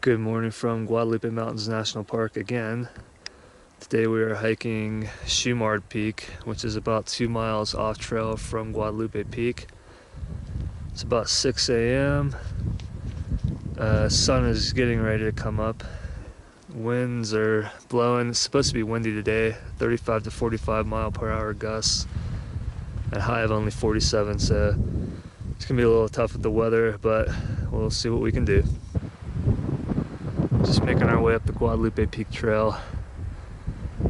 Good morning from Guadalupe Mountains National Park again. Today we are hiking Shumard Peak, which is about 2 miles off trail from Guadalupe Peak. It's about 6 a.m. Sun is getting ready to come up. Winds are blowing. It's supposed to be windy today, 35 to 45 mile per hour gusts, at high of only 47, so it's gonna be a little tough with the weather, but we'll see what we can do. Just making our way up the Guadalupe Peak trail.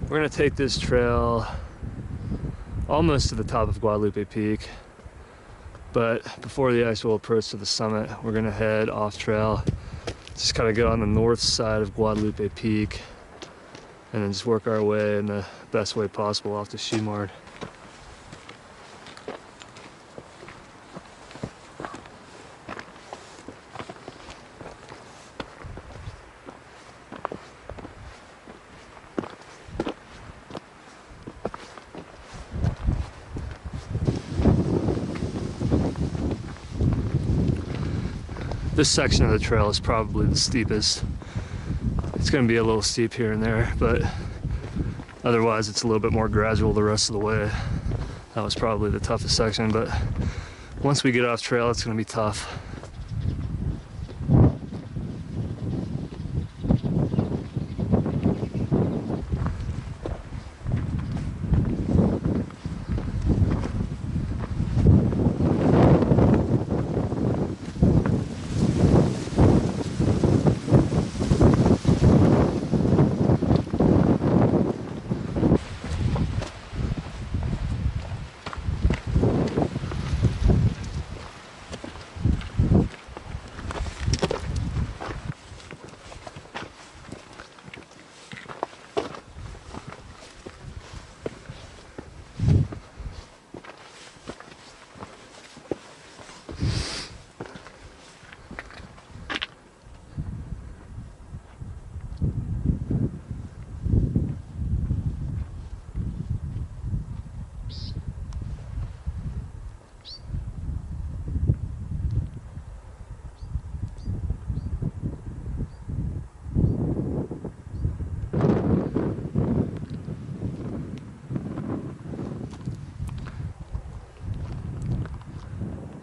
We're gonna take this trail almost to the top of Guadalupe Peak, but before the actual approach to the summit, we're gonna head off trail. Just kind of go on the north side of Guadalupe Peak and then just work our way in the best way possible off to Shumard. This section of the trail is probably the steepest. It's going to be a little steep here and there, but otherwise it's a little bit more gradual the rest of the way. That was probably the toughest section, but once we get off trail, it's going to be tough.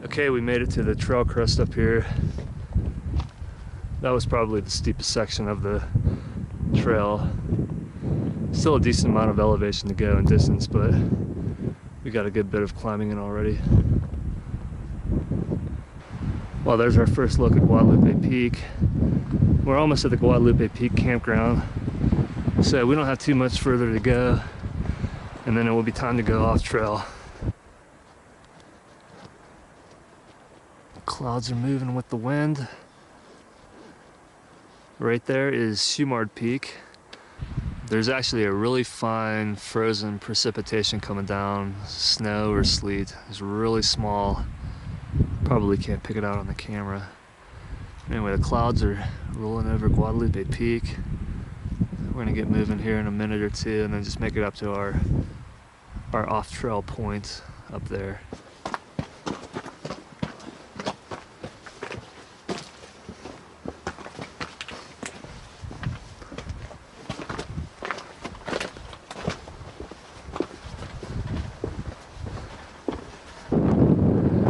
Okay, we made it to the trail crest up here. That was probably the steepest section of the trail. Still a decent amount of elevation to go in distance, but we got a good bit of climbing in already. Well, there's our first look at Guadalupe Peak. We're almost at the Guadalupe Peak campground, so we don't have too much further to go, and then it will be time to go off trail. Clouds are moving with the wind. Right there is Shumard Peak. There's actually a really fine frozen precipitation coming down, snow or sleet. It's really small. Probably can't pick it out on the camera. Anyway, the clouds are rolling over Guadalupe Peak. We're gonna get moving here in a minute or two and then just make it up to our off-trail point up there.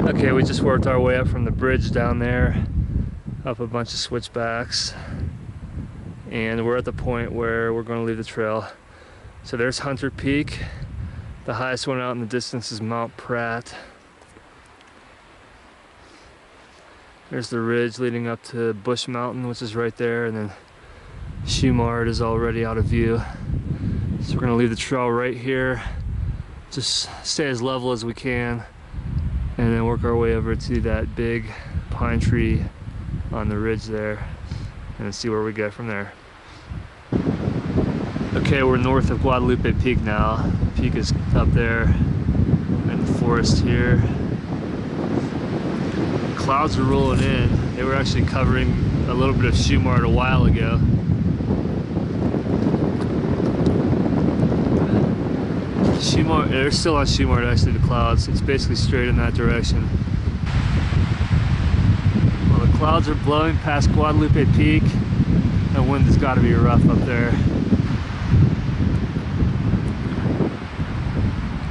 Okay, we just worked our way up from the bridge down there, up a bunch of switchbacks, and we're at the point where we're going to leave the trail. So there's Hunter Peak. The highest one out in the distance is Mount Pratt. There's the ridge leading up to Bush Mountain, which is right there, and then Shumard is already out of view. So we're going to leave the trail right here, just stay as level as we can, and then work our way over to that big pine tree on the ridge there and see where we go from there. Okay, we're north of Guadalupe Peak now. The peak is up there in the forest here. Clouds are rolling in. They were actually covering a little bit of Shumard a while ago. Shumard, they're still on Shumard actually, the clouds. It's basically straight in that direction. Well, the clouds are blowing past Guadalupe Peak. That wind has got to be rough up there.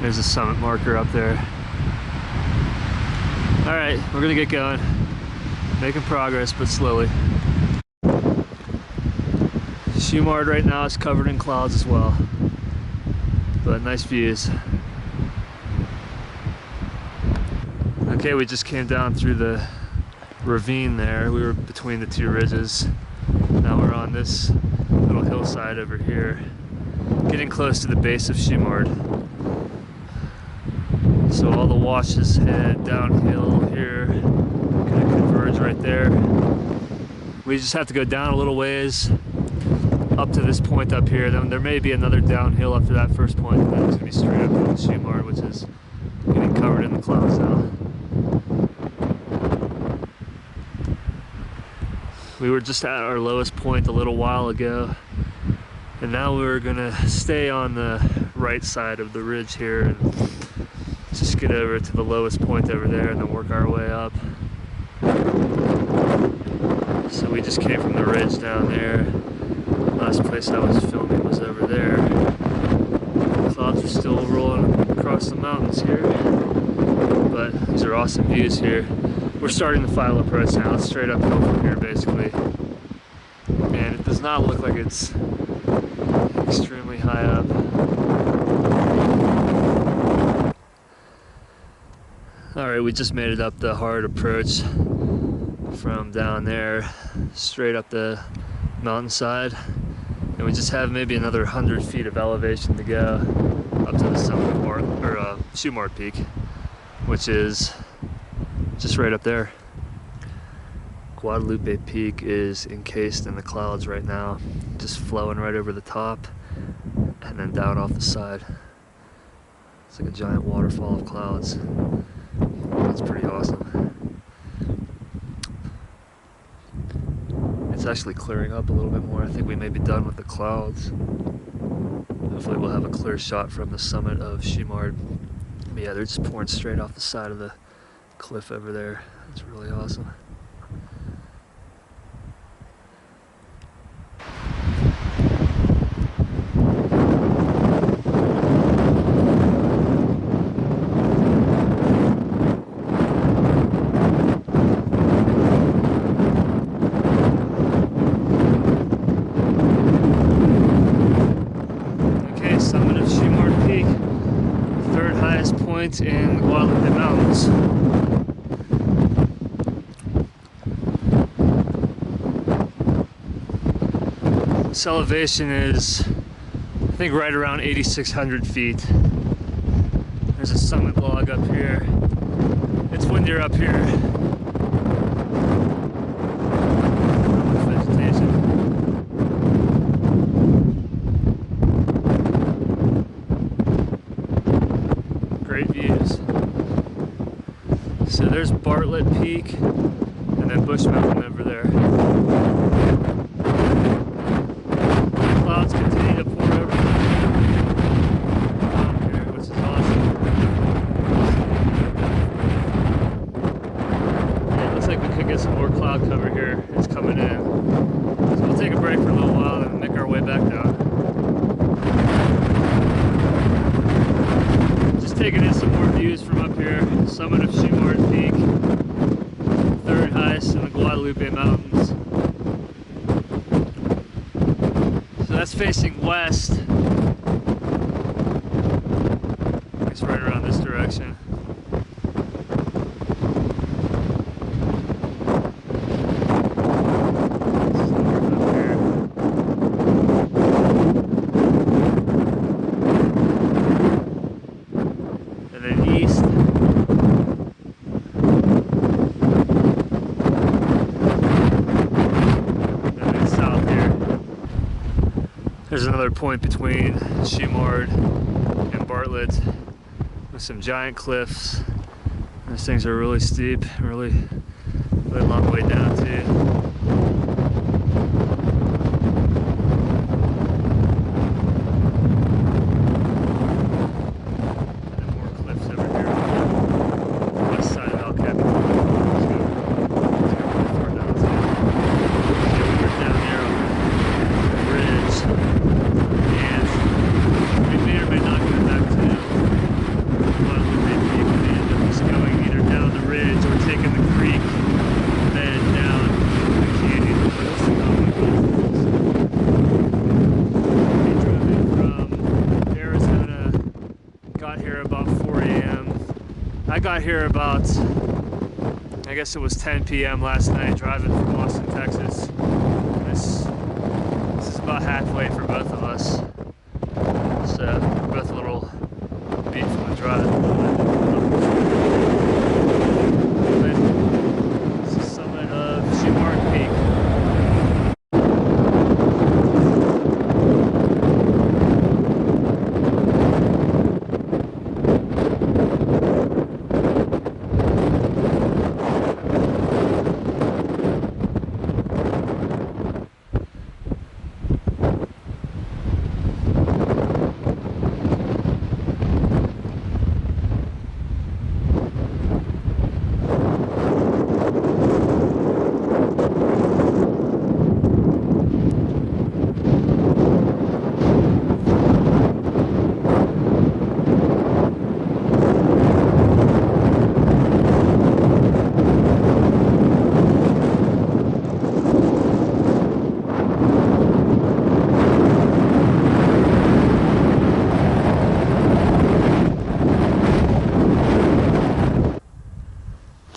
There's a summit marker up there. All right, we're gonna get going. Making progress, but slowly. Shumard right now is covered in clouds as well, but nice views. Okay, we just came down through the ravine there. We were between the two ridges. Now we're on this little hillside over here, getting close to the base of Shumard. So all the washes head downhill here, gonna converge right there. We just have to go down a little ways up to this point up here. Then there may be another downhill after that first point, and then it's gonna be straight up to Shumard, which is getting covered in the clouds now. We were just at our lowest point a little while ago, and now we're gonna stay on the right side of the ridge here and just get over to the lowest point over there and then work our way up. So we just came from the ridge down there. Last place I was filming was over there. The clouds are still rolling across the mountains here, but these are awesome views here. We're starting the final approach now. It's straight uphill from here basically, and it does not look like it's extremely high up. Alright, we just made it up the hard approach from down there straight up the mountainside, and we just have maybe another 100 feet of elevation to go up to the summit of Shumard Peak, which is just right up there. Guadalupe Peak is encased in the clouds right now, just flowing right over the top and then down off the side. It's like a giant waterfall of clouds. That's pretty awesome. It's actually clearing up a little bit more. I think we may be done with the clouds. Hopefully we'll have a clear shot from the summit of Shumard. But yeah, they're just pouring straight off the side of the cliff over there. It's really awesome. Okay, summit of Shumard Peak, third highest point in the Guadalupe Mountains. This elevation is, I think, right around 8,600 feet. There's a summit log up here. It's windier up here. Vegetation. Great views. So there's Bartlett Peak and then Bush Mountain over there. Clouds continue to pour over here, which is awesome. Yeah, it looks like we could get some more cloud cover here. It's coming in. So we'll take a break for a little while and make our way back down. Just taking in some more views from up here. Summit of Shumard Peak, third highest in the Guadalupe Mountains. So that's facing west. It's right around this direction. And then east. And then south here. There's another point between Shumard and Bartlett with some giant cliffs. Those things are really steep, really long way down too. got here about, I guess it was 10 p.m. last night, driving from Austin, Texas. This is about halfway for both of us. So we're both a little beat from the drive. This is the summit of Shumard Peak.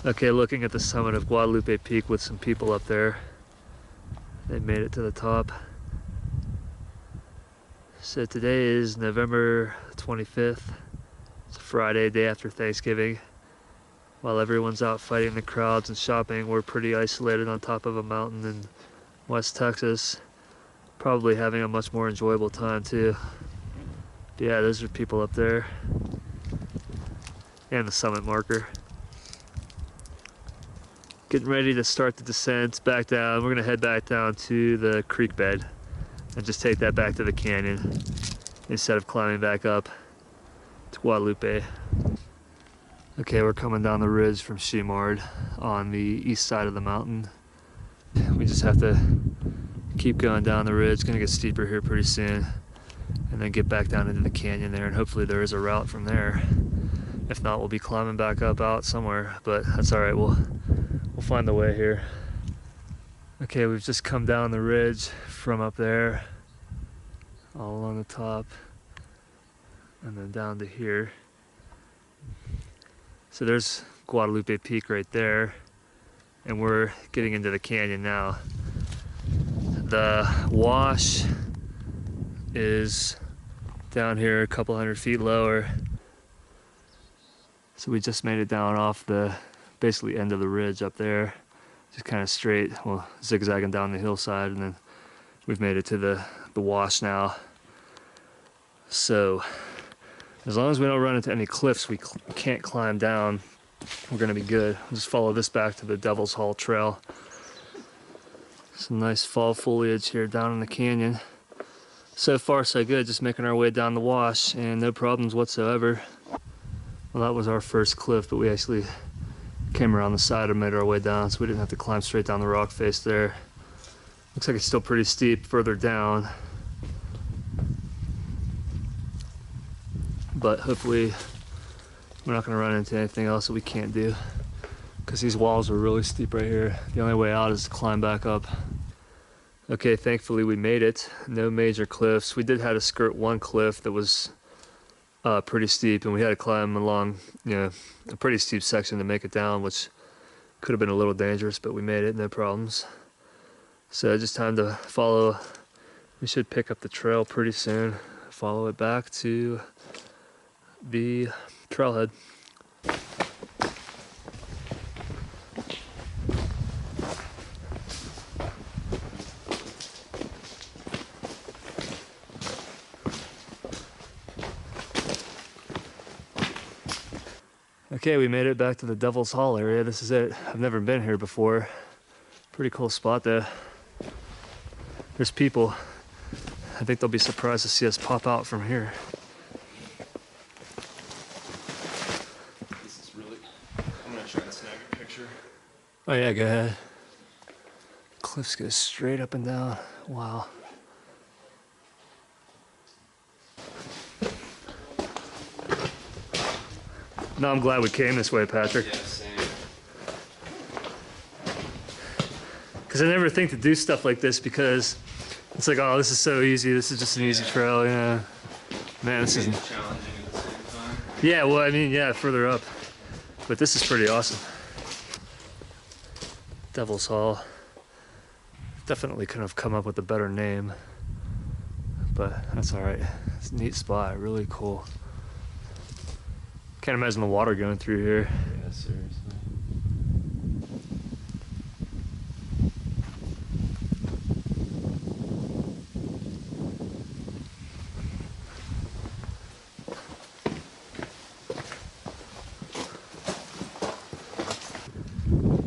Okay, looking at the summit of Guadalupe Peak with some people up there. They made it to the top. So today is November 25th. It's a Friday, day after Thanksgiving. While everyone's out fighting the crowds and shopping, we're pretty isolated on top of a mountain in West Texas. Probably having a much more enjoyable time too. But yeah, those are people up there. And the summit marker. Getting ready to start the descent back down. We're gonna head back down to the creek bed and just take that back to the canyon instead of climbing back up to Guadalupe. Okay, we're coming down the ridge from Shumard on the east side of the mountain. We just have to keep going down the ridge. It's gonna get steeper here pretty soon, and then get back down into the canyon there, and hopefully there is a route from there. If not, we'll be climbing back up out somewhere, but that's all right. We'll find the way here. Okay, we've just come down the ridge from up there, all along the top, and then down to here. So there's Guadalupe Peak right there, and we're getting into the canyon now. The wash is down here a couple hundred feet lower. So we just made it down off the basically end of the ridge up there, just kind of straight, well, zigzagging down the hillside, and then we've made it to the wash now. So as long as we don't run into any cliffs we can't climb down, we're gonna be good. We'll just follow this back to the Devil's Hall Trail. Some nice fall foliage here down in the canyon. So far so good, just making our way down the wash and no problems whatsoever. Well, that was our first cliff, but we actually came around the side and made our way down, so we didn't have to climb straight down the rock face there. Looks like it's still pretty steep further down, but hopefully we're not going to run into anything else that we can't do, because these walls are really steep right here. The only way out is to climb back up. Okay, thankfully we made it. No major cliffs. We did have to skirt one cliff that was pretty steep, and we had to climb along, a pretty steep section to make it down, which could have been a little dangerous, but we made it, no problems. So just time to follow. We should pick up the trail pretty soon, follow it back to the trailhead. Okay, we made it back to the Devil's Hall area. This is it. I've never been here before. Pretty cool spot though. There's people. I think they'll be surprised to see us pop out from here. This is really... I'm gonna try to snag a picture. Oh yeah, go ahead. Cliffs go straight up and down. Wow. No, I'm glad we came this way, Patrick. Yeah, same. Because I never think to do stuff like this because it's like, oh, this is so easy. This is just an easy trail, you know. Man, this isn't challenging at the same time. Yeah, well, I mean, yeah, further up. But this is pretty awesome. Devil's Hall. Definitely couldn't have come up with a better name, but that's all right. It's a neat spot, really cool. Can't imagine the water going through here. Yeah, seriously.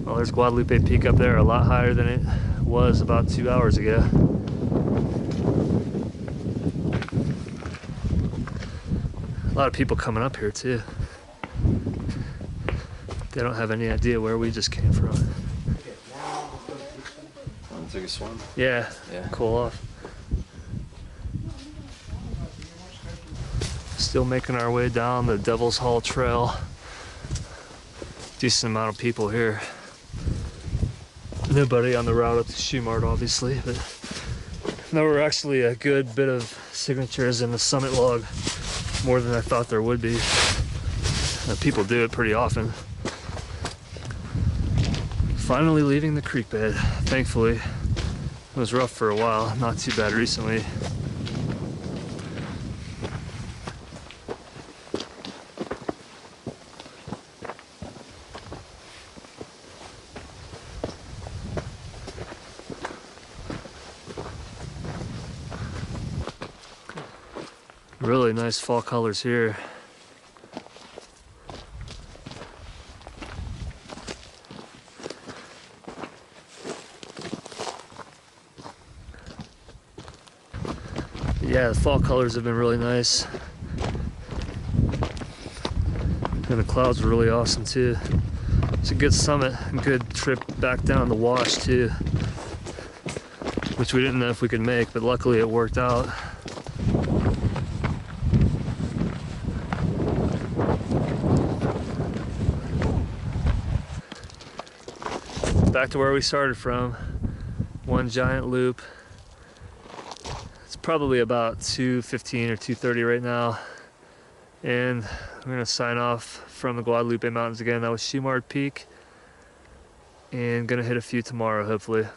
Well, there's Guadalupe Peak up there, a lot higher than it was about 2 hours ago. A lot of people coming up here too. They don't have any idea where we just came from. Want to take a swim? Yeah, Yeah. cool off. Still making our way down the Devil's Hall Trail. Decent amount of people here. Nobody on the route up to Shumard, obviously, but there were actually a good bit of signatures in the summit log, more than I thought there would be. People do it pretty often. Finally leaving the creek bed, thankfully. It was rough for a while, not too bad recently. Really nice fall colors here. Yeah, the fall colors have been really nice. And the clouds were really awesome too. It's a good summit, a good trip back down the wash too, which we didn't know if we could make, but luckily it worked out. Back to where we started from, one giant loop. It's probably about 2:15 or 2:30 right now, and we're gonna sign off from the Guadalupe Mountains again. That was Shumard Peak, and gonna hit a few tomorrow, hopefully.